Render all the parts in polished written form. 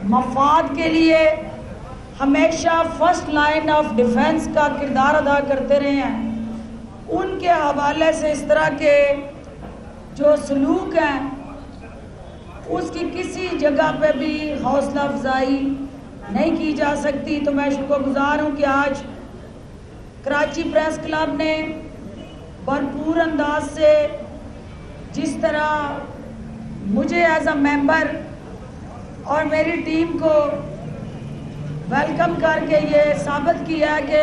مفاد کے لیے ہمیشہ فرسٹ لائن آف ڈیفنس کا کردار ادا کرتے رہے ہیں، ان کے حوالے سے اس طرح کے جو سلوک ہیں اس کی کسی جگہ پہ بھی حوصلہ افزائی نہیں کی جا سکتی۔ تو میں شکر گزار ہوں کہ آج کراچی پریس کلب نے بھرپور انداز سے جس طرح مجھے ایز اے ممبر اور میری ٹیم کو ویلکم کر کے یہ ثابت کیا کہ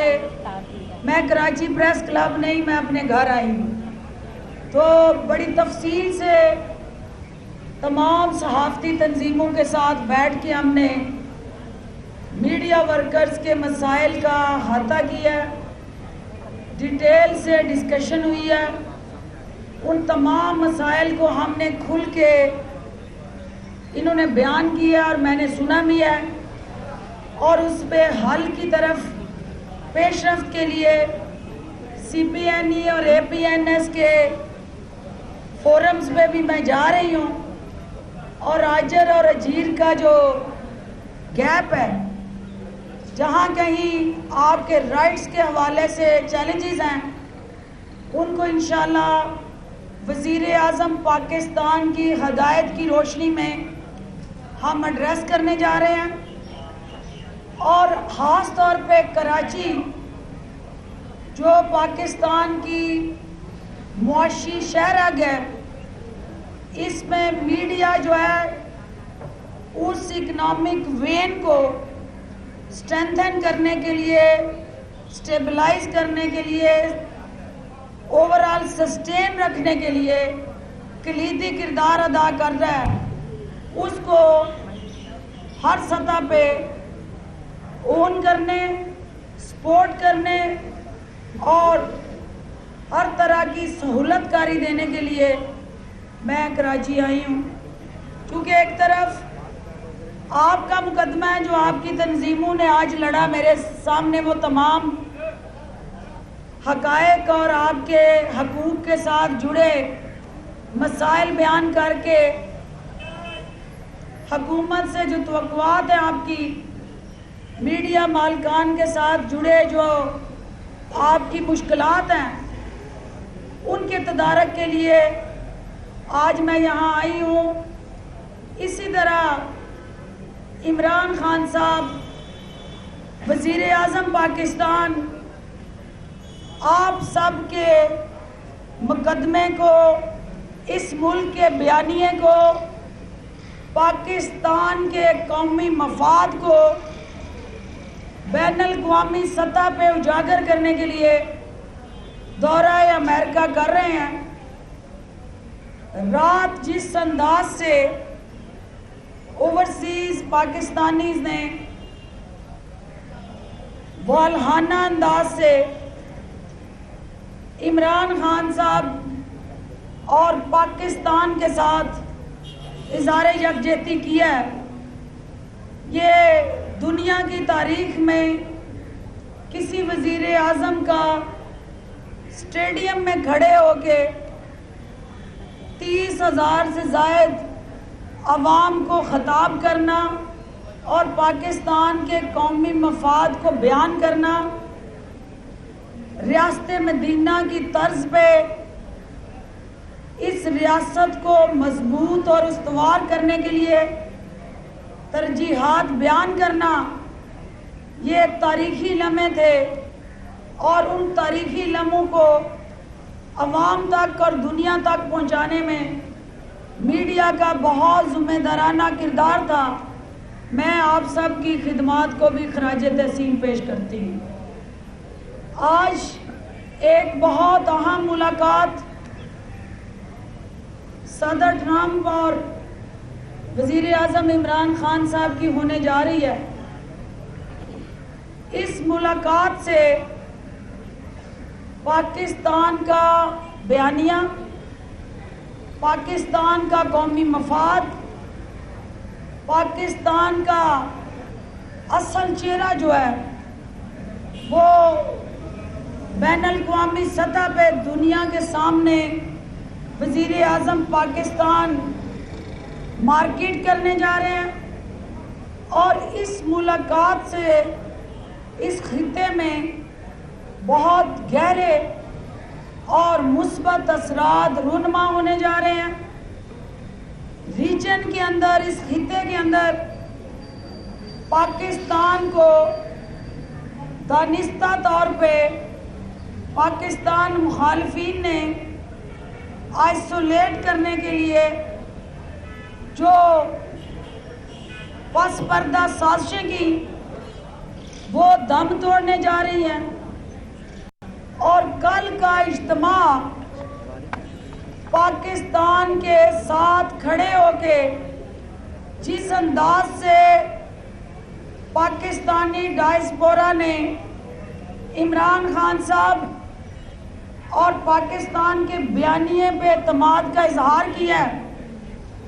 میں کراچی پریس کلب نہیں، میں اپنے گھر آئی ہوں۔ تو بڑی تفصیل سے تمام صحافتی تنظیموں کے ساتھ بیٹھ کے ہم نے میڈیا ورکرز کے مسائل کا احاطہ کیا، ڈیٹیل سے ڈسکشن ہوئی ہے، ان تمام مسائل کو ہم نے کھل کے انہوں نے بیان کیا اور میں نے سنا بھی ہے، اور اس پہ حل کی طرف پیش رفت کے لیے سی پی این ای اور اے پی این ایس کے فورمز پہ بھی میں جا رہی ہوں، اور آجر اور اجیر کا جو گیپ ہے، جہاں کہیں آپ کے رائٹس کے حوالے سے چیلنجز ہیں، ان کو انشاءاللہ وزیر اعظم پاکستان کی ہدایت کی روشنی میں ہم ایڈریس کرنے جا رہے ہیں۔ اور خاص طور پہ کراچی جو پاکستان کی معاشی شہرگ ہے، اس میں میڈیا جو ہے اس اکنامک وین کو اسٹرینتھن کرنے کے لیے، اسٹیبلائز کرنے کے لیے، اوورآل سسٹین رکھنے کے لیے کلیدی کردار ادا کر رہا ہے، اس کو ہر سطح پہ اون کرنے، سپورٹ کرنے اور ہر طرح کی سہولت کاری دینے کے لیے میں کراچی آئی ہوں۔ کیونکہ ایک طرف آپ کا مقدمہ ہے جو آپ کی تنظیموں نے آج لڑا، میرے سامنے وہ تمام حقائق اور آپ کے حقوق کے ساتھ جڑے مسائل بیان کر کے حکومت سے جو توقعات ہیں آپ کی، میڈیا مالکان کے ساتھ جڑے جو آپ کی مشکلات ہیں، ان کے تدارک کے لیے آج میں یہاں آئی ہوں۔ اسی طرح عمران خان صاحب وزیر اعظم پاکستان آپ سب کے مقدمے کو، اس ملک کے بیانیے کو، پاکستان کے قومی مفاد کو بین الاقوامی سطح پہ اجاگر کرنے کے لیے دورہ امریکہ کر رہے ہیں۔ رات جس انداز سے اوورسیز پاکستانیز نے والہانہ انداز سے عمران خان صاحب اور پاکستان کے ساتھ اظہار یکجہتی کیا ہے، یہ دنیا کی تاریخ میں کسی وزیر اعظم کا اسٹیڈیم میں کھڑے ہو کے 30,000 سے زائد عوام کو خطاب کرنا اور پاکستان کے قومی مفاد کو بیان کرنا، ریاست مدینہ کی طرز پہ اس ریاست کو مضبوط اور استوار کرنے کے لیے ترجیحات بیان کرنا، یہ ایک تاریخی لمحے تھے، اور ان تاریخی لمحوں کو عوام تک اور دنیا تک پہنچانے میں میڈیا کا بہت ذمہ دارانہ کردار تھا۔ میں آپ سب کی خدمات کو بھی خراج تحسین پیش کرتی ہوں۔ آج ایک بہت اہم ملاقات صدر ٹرمپ اور وزیر اعظم عمران خان صاحب کی ہونے جا رہی ہے۔ اس ملاقات سے پاکستان کا بیانیہ، پاکستان کا قومی مفاد، پاکستان کا اصل چہرہ جو ہے وہ بین الاقوامی سطح پہ دنیا کے سامنے وزیر اعظم پاکستان مارکیٹ کرنے جا رہے ہیں۔ اور اس ملاقات سے اس خطے میں بہت گہرے اور مثبت اثرات رونما ہونے جا رہے ہیں. ریجن کے اندر، اس خطے کے اندر پاکستان کو دانستہ طور پہ پاکستان مخالفین نے آئسولیٹ کرنے کے لیے جو پس پردہ سازشیں کی وہ دم توڑنے جا رہی ہیں. اور کل کا اجتماع پاکستان کے ساتھ کھڑے ہو کے جس انداز سے پاکستانی ڈائسپورا نے عمران خان صاحب اور پاکستان کے بیانیے پہ اعتماد کا اظہار کیا ہے،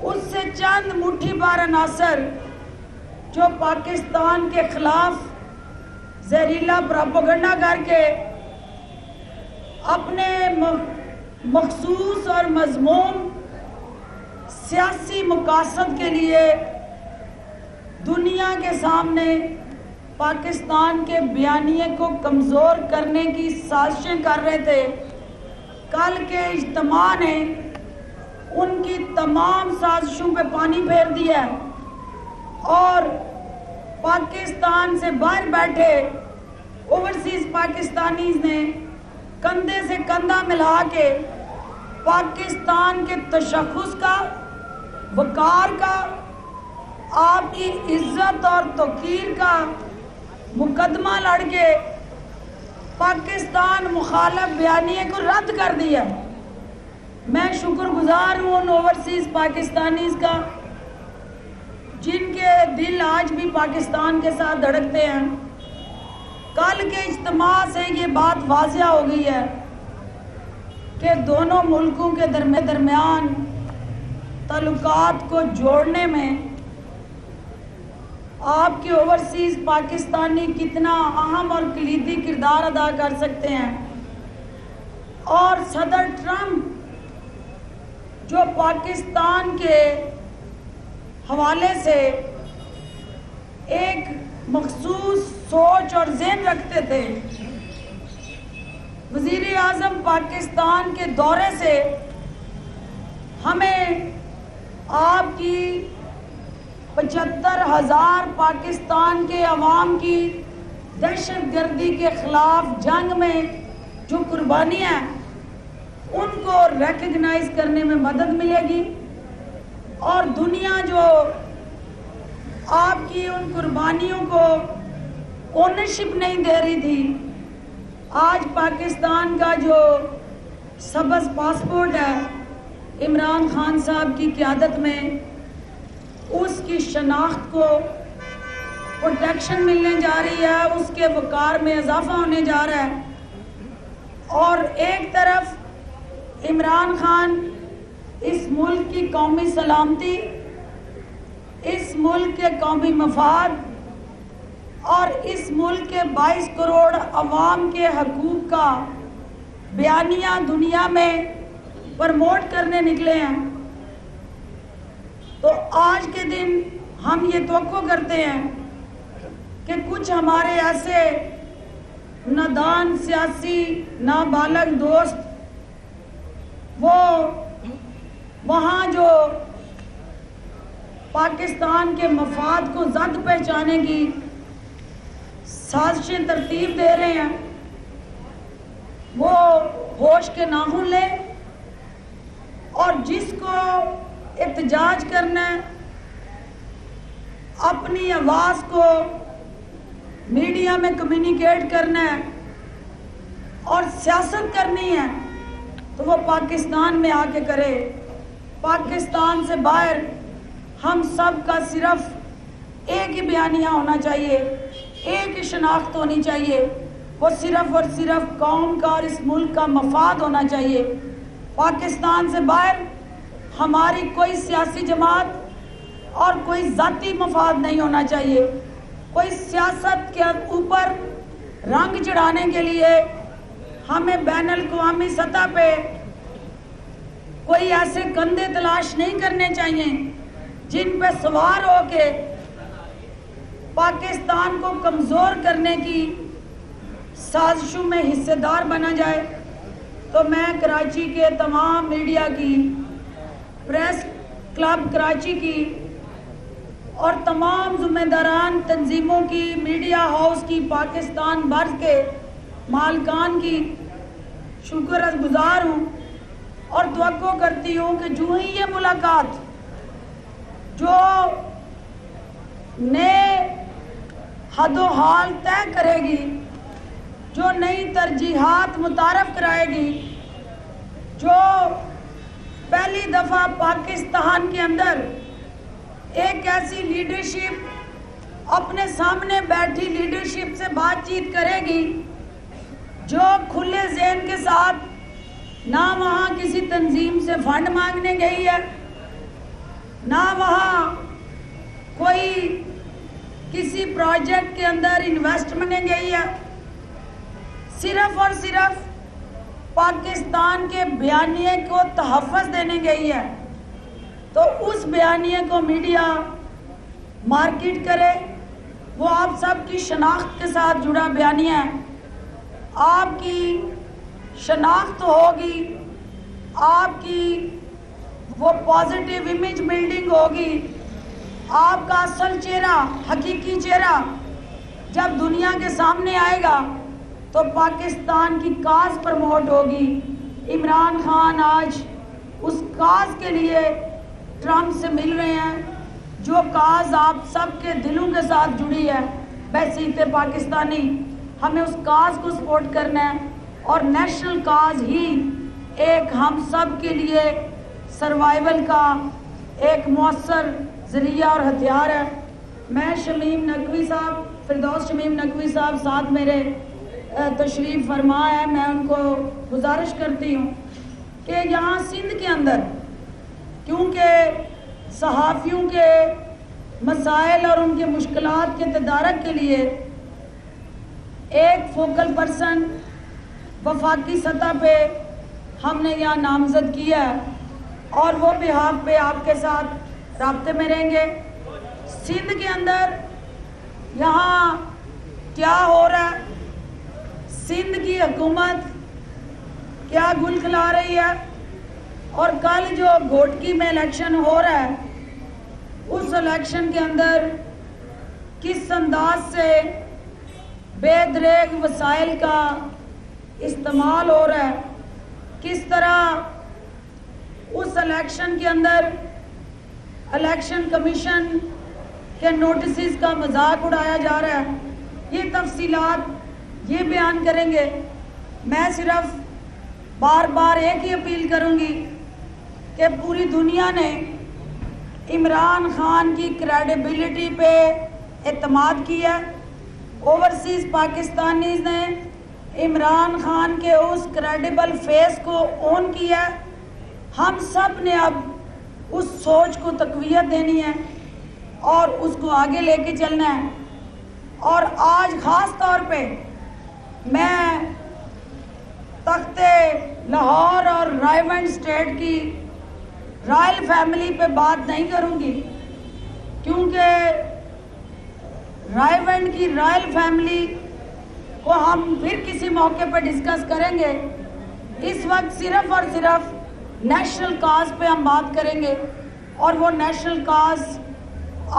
اس سے چند مٹھی بھر عناصر جو پاکستان کے خلاف زہریلا پروپیگنڈا کر کے اپنے مخصوص اور مذموم سیاسی مقاصد کے لیے دنیا کے سامنے پاکستان کے بیانیے کو کمزور کرنے کی سازشیں کر رہے تھے. کل کے اجتماع نے ان کی تمام سازشوں پہ پانی پھیر دیا ہے اور پاکستان سے باہر بیٹھے اوورسیز پاکستانیز نے کندھے سے کندھا ملا کے پاکستان کے تشخص کا، وقار کا، آپ کی عزت اور توقیر کا مقدمہ لڑ کے پاکستان مخالف بیانیے کو رد کر دیا. میں شکر گزار ہوں ان اوورسیز پاکستانیز کا جن کے دل آج بھی پاکستان کے ساتھ دھڑکتے ہیں. کل کے اجتماع سے یہ بات واضح ہو گئی ہے کہ دونوں ملکوں کے درمیان تعلقات کو جوڑنے میں آپ کے اوورسیز پاکستانی کتنا اہم اور کلیدی کردار ادا کر سکتے ہیں. اور صدر ٹرمپ جو پاکستان کے حوالے سے ایک مخصوص سوچ اور ذہن رکھتے تھے، وزیر اعظم پاکستان کے دورے سے ہمیں آپ کی 75,000 پاکستان کے عوام کی دہشت گردی کے خلاف جنگ میں جو قربانیاں ہیں ان کو ریکگنائز کرنے میں مدد ملے گی. اور دنیا جو آپ کی ان قربانیوں کو اونرشپ نہیں دے رہی تھی، آج پاکستان کا جو سبز پاسپورٹ ہے عمران خان صاحب کی قیادت میں، اس کی شناخت کو پروٹیکشن ملنے جا رہی ہے، اس کے وقار میں اضافہ ہونے جا رہا ہے. اور ایک طرف عمران خان اس ملک کی قومی سلامتی، اس ملک کے قومی مفاد اور اس ملک کے 22 کروڑ عوام کے حقوق کا بیانیہ دنیا میں پرموٹ کرنے نکلے ہیں. تو آج کے دن ہم یہ توقع کرتے ہیں کہ کچھ ہمارے ایسے نادان سیاسی نابالغ دوست وہ وہاں جو پاکستان کے مفاد کو زد پہچانے کی سازشیں ترتیب دے رہے ہیں، وہ ہوش کے ناخن لیں اور جس کو احتجاج کرنا ہے، اپنی آواز کو میڈیا میں کمیونیکیٹ کرنا ہے اور سیاست کرنی ہے تو وہ پاکستان میں آ کے کرے. پاکستان سے باہر ہم سب کا صرف ایک ہی بیانیہ ہونا چاہیے، ایک ہی شناخت ہونی چاہیے، وہ صرف اور صرف قوم کا اور اس ملک کا مفاد ہونا چاہیے. پاکستان سے باہر ہماری کوئی سیاسی جماعت اور کوئی ذاتی مفاد نہیں ہونا چاہیے. کوئی سیاست کے اوپر رنگ چڑھانے کے لیے ہمیں بین الاقوامی سطح پہ کوئی ایسے کندھے تلاش نہیں کرنے چاہیے جن پہ سوار ہو کے پاکستان کو کمزور کرنے کی سازشوں میں حصے دار بنا جائے، تو میں کراچی کے تمام میڈیا کی، پریس کلب کراچی کی اور تمام ذمہ داران تنظیموں کی، میڈیا ہاؤس کی، پاکستان بھر کے مالکان کی شکر گزار ہوں اور توقع کرتی ہوں کہ جو ہی یہ ملاقات جو نئے حد و حال طے کرے گی، جو نئی ترجیحات متعارف کرائے گی، جو پہلی دفعہ پاکستان کے اندر ایک ایسی لیڈرشپ اپنے سامنے بیٹھی لیڈرشپ سے بات چیت کرے گی جو کھلے ذہن کے ساتھ نہ وہاں کسی تنظیم سے فنڈ مانگنے گئی ہے، نہ وہاں کوئی کسی پروجیکٹ کے اندر انویسٹمنٹ گئی ہے، صرف اور صرف پاکستان کے بیانیے کو تحفظ دینے گئی ہے۔ تو اس بیانیے کو میڈیا مارکیٹ کرے، وہ آپ سب کی شناخت کے ساتھ جڑا بیانیہ ہے، آپ کی شناخت ہوگی، آپ کی وہ پازیٹیو امیج بلڈنگ ہوگی، آپ کا اصل چہرہ، حقیقی چہرہ جب دنیا کے سامنے آئے گا تو پاکستان کی کاز پروموٹ ہوگی۔ عمران خان آج اس کاز کے لیے ٹرمپ سے مل رہے ہیں، جو کاز آپ سب کے دلوں کے ساتھ جڑی ہے۔ بحیثیت پاکستانی ہمیں اس کاز کو سپورٹ کرنا ہے، اور نیشنل کاز ہی ایک ہم سب کے لیے سروائیول کا ایک مؤثر ذریعہ اور ہتھیار ہے۔ میں شمیم نقوی صاحب، فردوس شمیم نقوی صاحب ساتھ میرے تشریف فرما ہے، میں ان کو گزارش کرتی ہوں کہ یہاں سندھ کے اندر کیونکہ صحافیوں کے مسائل اور ان کے مشکلات کے تدارک کے لیے ایک فوکل پرسن وفاقی سطح پہ ہم نے یہاں نامزد کیا ہے، اور وہ بہاف پہ آپ کے ساتھ رابطے میں رہیں گے۔ سندھ کے اندر یہاں کیا ہو رہا ہے، سندھ کی حکومت کیا گل کھلا رہی ہے، اور کل جو گھوٹکی میں الیکشن ہو رہا ہے اس الیکشن کے اندر کس انداز سے بے دریغ وسائل کا استعمال ہو رہا ہے، کس طرح اس الیکشن کے اندر الیکشن کمیشن کے نوٹسز کا مذاق اڑایا جا رہا ہے۔ یہ تفصیلات یہ بیان کریں گے۔ میں صرف بار بار ایک ہی اپیل کروں گی کہ پوری دنیا نے عمران خان کی کریڈیبلٹی پہ اعتماد کیا، اوورسیز پاکستانیز نے عمران خان کے اس کریڈیبل فیس کو اون کیا۔ ہم سب نے اب اس سوچ کو تقویت دینی ہے اور اس کو آگے لے کے چلنا ہے۔ اور آج خاص طور پہ میں تخت لاہور اور رائیونڈ اسٹیٹ کی رائل فیملی پہ بات نہیں کروں گی، کیونکہ رائیونڈ کی رائل فیملی کو ہم پھر کسی موقع پہ ڈسکس کریں گے۔ اس وقت صرف اور صرف نیشنل کاز پہ ہم بات کریں گے، اور وہ نیشنل کاز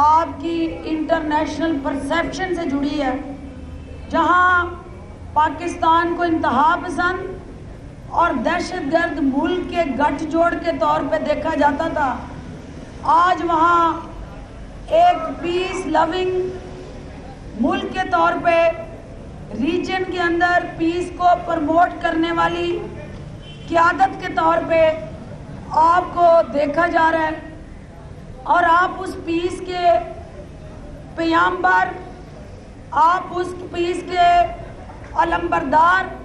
آپ کی انٹرنیشنل پرسیپشن سے جڑی ہے، جہاں پاکستان کو انتہا پسند اور دہشت گرد ملک کے گٹھ جوڑ کے طور پہ دیکھا جاتا تھا، آج وہاں ایک پیس لونگ ملک کے طور پہ ریجن کے اندر پیس کو پروموٹ کرنے والی قیادت کے طور پہ آپ کو دیکھا جا رہا ہے، اور آپ اس پیس کے پیامبر، آپ اس پیس کے علمبردار،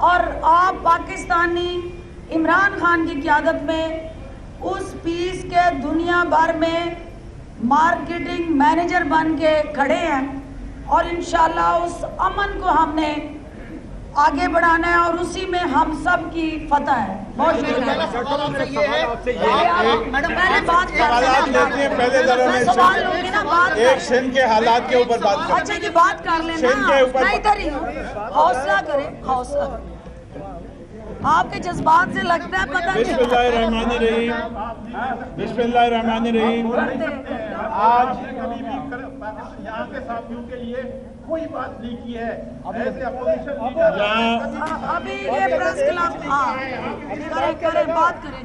اور آپ پاکستانی عمران خان کی قیادت میں اس پیس کے دنیا بھر میں مارکیٹنگ مینیجر بن کے کھڑے ہیں، اور انشاءاللہ اس امن کو ہم نے آگے بڑھانا ہے اور اسی میں ہم سب کی فتح ہے. بہت شکریہ. پہلے بات میں سوال لوں گی نا, بات ایک سندھ کے حالات کے اوپر بات کریں. اچھا جی بات کر لینا, میں ادھر ہی ہوں. حوصلہ کریں, حوصلہ. آپ کے جذبات سے لگتا ہے پتہ نہیں. بسم اللہ الرحمن الرحیم. بسم اللہ الرحمن الرحیم. آج یہاں کے ساتھیوں کے لیے کوئی بات نہیں کی ہے. ابھی یہ پریس کلب, ہاں کریں بات کریں.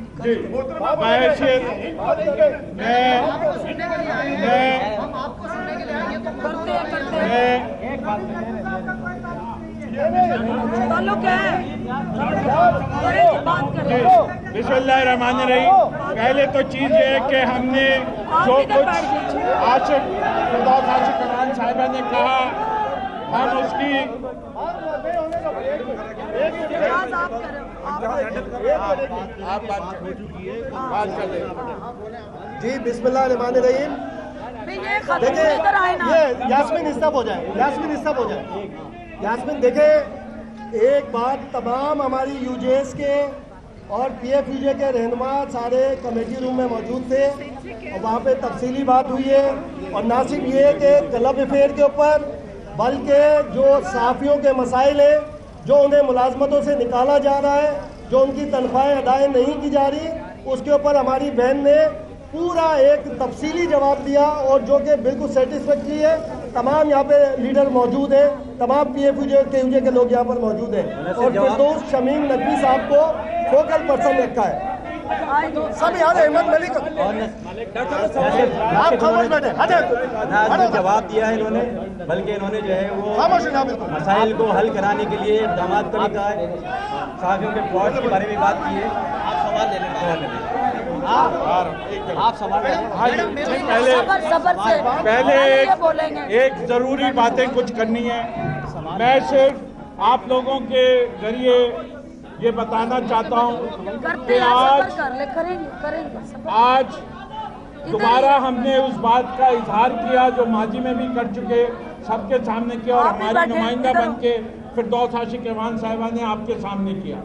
بسم اللہ الرحمن الرحیم. پہلے تو چیز یہ ہے کہ ہم نے جو کچھ عاشق امان صاحبہ نے کہا, ہم اس کی جی بسم اللہ الرحمن الرحیم. دیکھیں یاسمین اسٹاپ ہو جائے, یاسمین اسٹاپ ہو جائے. یاسمین دیکھیں, ایک بات تمام ہماری یو جے ایس کے اور پی ایف یو جے کے رہنما سارے کمیٹی روم میں موجود تھے اور وہاں پہ تفصیلی بات ہوئی ہے. اور نہ صرف یہ کہ کلب افیئر کے اوپر, بلکہ جو صحافیوں کے مسائل ہیں, جو انہیں ملازمتوں سے نکالا جا رہا ہے, جو ان کی تنخواہیں ادائیں نہیں کی جا رہی, اس کے اوپر ہماری بہن نے پورا ایک تفصیلی جواب دیا اور جو کہ بالکل سیٹسفیکٹری ہے. تمام یہاں پہ لیڈر موجود ہیں, تمام پی ایف یو جے کے لوگ یہاں پر موجود ہیں, اور فردوس شمیم نقوی صاحب کو فوکل پرسن رکھا ہے. سب یہاں احمد ملک آپ خاموش بیٹھے. جواب دیا ہے انہوں نے, بلکہ انہوں نے جو ہے وہ مسائل کو حل کرانے کے لیے اقدامات کا بھی کہا ہے. صحافیوں کے فوج کے بارے میں بات کی ہے. آپ سوال پہلے ایک ضروری باتیں کچھ کرنی ہے. میں صرف آپ لوگوں کے ذریعے یہ بتانا چاہتا ہوں کہ آج دوبارہ ہم نے اس بات کا اظہار کیا جو ماضی میں بھی کر چکے, سب کے سامنے کیا, اور ہماری نمائندہ بن کے فردوس عاشق امان صاحبہ نے آپ کے سامنے کیا.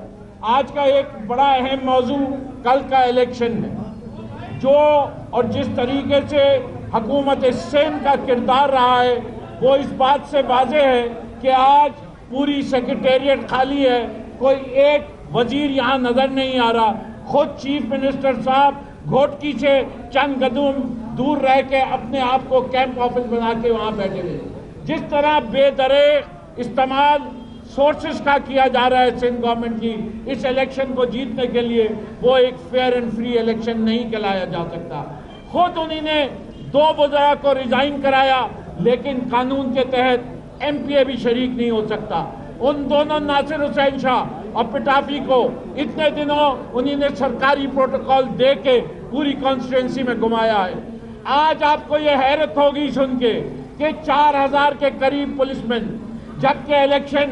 آج کا ایک بڑا اہم موضوع کل کا الیکشن ہے, جو اور جس طریقے سے حکومت سندھ کا کردار رہا ہے وہ اس بات سے واضح ہے کہ آج پوری سیکریٹریٹ خالی ہے, کوئی ایک وزیر یہاں نظر نہیں آ رہا. خود چیف منسٹر صاحب گھوٹکی سے چند قدم دور رہ کے اپنے آپ کو کیمپ آفس بنا کے وہاں بیٹھے ہوئے. جس طرح بے دریغ استعمال سورسز کا کیا جا رہا ہے سندھ گورنمنٹ کی اس الیکشن کو جیتنے کے لیے, وہ ایک فیئر اینڈ فری الیکشن نہیں کہلایا جا سکتا. خود انہی نے 2 وزراء کو ریزائن کرایا, لیکن قانون کے تحت ایم پی اے بھی شریک نہیں ہو سکتا. ان دونوں ناصر حسین شاہ اور پٹافی کو اتنے دنوں انہی نے سرکاری پروٹوکول دے کے پوری کانسٹیٹوئنسی میں گھمایا ہے. آج آپ کو یہ حیرت ہوگی سن کے کہ 4000 کے قریب پولیس مین, جبکہ الیکشن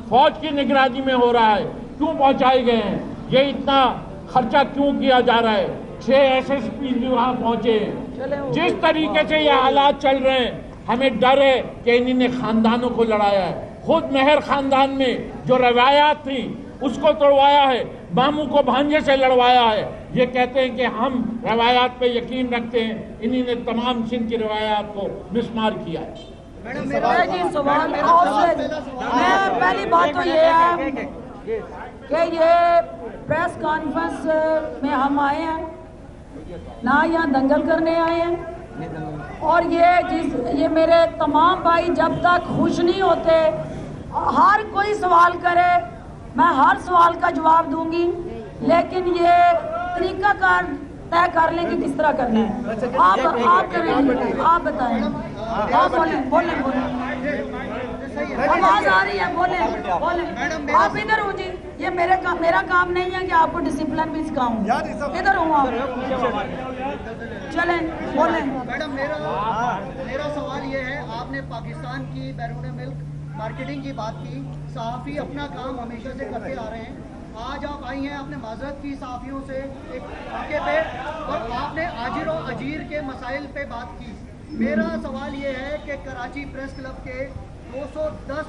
فوج کی نگرانی میں ہو رہا ہے, کیوں پہنچائے گئے ہیں؟ یہ اتنا خرچہ کیوں کیا جا رہا ہے؟ 6 ایس ایس پی بھی وہاں پہنچے ہیں. جس طریقے سے یہ حالات چل رہے ہیں, ہمیں ڈر ہے کہ انہی نے خاندانوں کو لڑایا ہے. خود مہر خاندان میں جو روایات تھیں اس کو توڑوایا ہے, ماموں کو بھانجے سے لڑوایا ہے. یہ کہتے ہیں کہ ہم روایات پہ یقین رکھتے ہیں, انہی نے تمام سندھ کی روایات کو مسمار کیا ہے. سوال پہلی بات تو یہ ہے کہ یہ پریس کانفرنس میں ہم آئے ہیں, نہ یہاں دنگل کرنے آئے ہیں. اور یہ میرے تمام بھائی جب تک خوش نہیں ہوتے, ہر کوئی سوال کرے میں ہر سوال کا جواب دوں گی, لیکن یہ طریقہ کار طے کر لیں کہ کس طرح کرنا ہے. آپ کریں, آپ بتائیں, آپ بولیں آواز آ رہی ہے, بولیں. آپ ادھر ہوں جی, یہ میرا کام نہیں ہے کہ آپ کو ڈسپلن بھی سکھاؤں. ادھر ہوں آپ, چلیں بولیں. میڈم میرا سوال یہ ہے, آپ نے پاکستان کی بیرون ملک مارکیٹنگ کی بات کی. صحافی اپنا کام ہمیشہ سے کرتے آ رہے ہیں. آج آپ آئی ہیں, آپ نے معذرت کی صحافیوں سے ایک موقع پہ, اور آپ نے آجر و اجیر کے مسائل پہ بات کی. میرا سوال یہ ہے کہ کراچی پریس کلب کے 210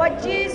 25